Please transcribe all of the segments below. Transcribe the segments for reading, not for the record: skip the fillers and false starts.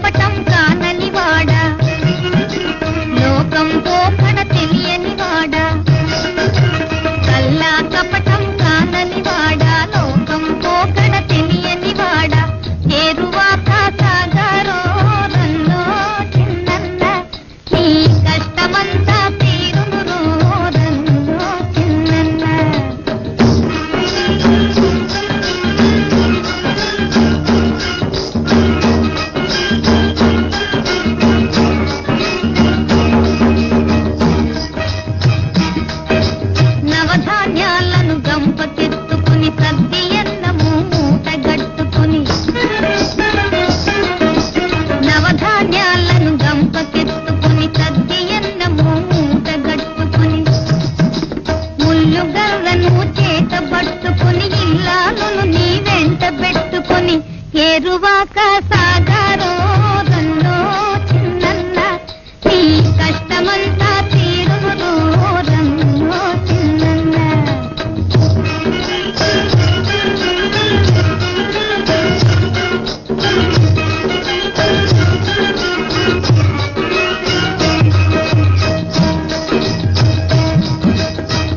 కపటం కానని వాడా, లోకం పోకడ తెలియని వాడా, కల్లా కపటం కానని వాడా, లోకం పోకడ తెలియని వాడా, ఏరువాక సాగరో రల్లో చిన్నన్న, నీ కష్టమంతా తీరును రల్లో చిన్నన్న. నవధాన్యాలను గంపకెత్తుకుని సద్ది అన్నము మూటగట్టుకుని, నవధాన్యాలను గంపకెత్తుకుని సద్ది అన్నము మూటగట్టుకుని, ముళ్ళు గర్రను చేతబట్టుకుని ఇల్లాలను నీ వెంట పెట్టుకుని, ఏరువాక సాగరో రల్లో చిన్నన్న, నీ కష్టమంతా తీరును రల్లో చిన్నన్న.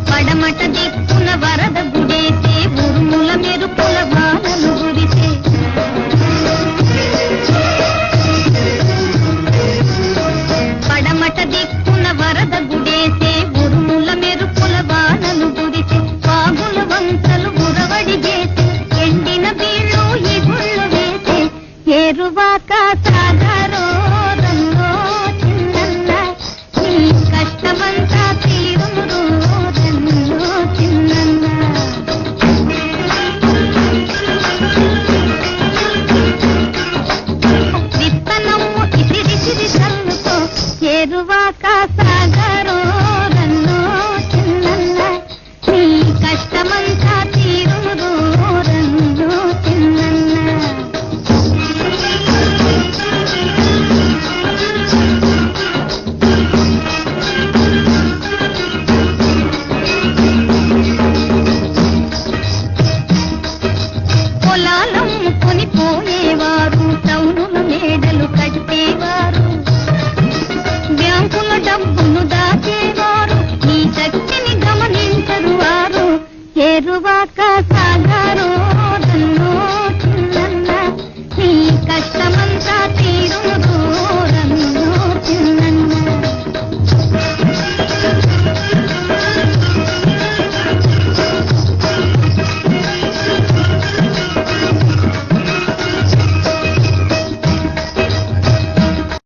పడమట దిక్కున వరద గుడేసే, ఉరుముల మెరుపుల వానలు గురిసే, పడమట దిక్కున వరద గుడేసే, ఉరుముల మెరుపుల వానలు గురిసే, వాగుల వంకలు గురవడి చేసే, ఎండిన బీళ్ళు ఇగుళ్ళు వేసే, ఏరువాక సాగరో రల్లో చిన్నన్న, నీ కష్టమంతా తీరును రల్లో చిన్నన్న. విత్తనము ఇసిరిసిరి చల్లుకో, ఏరువాక సాగరో రల్లో చిన్నన్న, నీ కష్టమంతా తీరును రల్లో చిన్నన్న. పొలాలమ్ముకొని పోయేవారు, టౌనుల మేడలు కట్టేవారు, బ్యాంకుల డబ్బును దాచేవారు, నీ శక్తిని గమనించరు వారు, ఏరువాక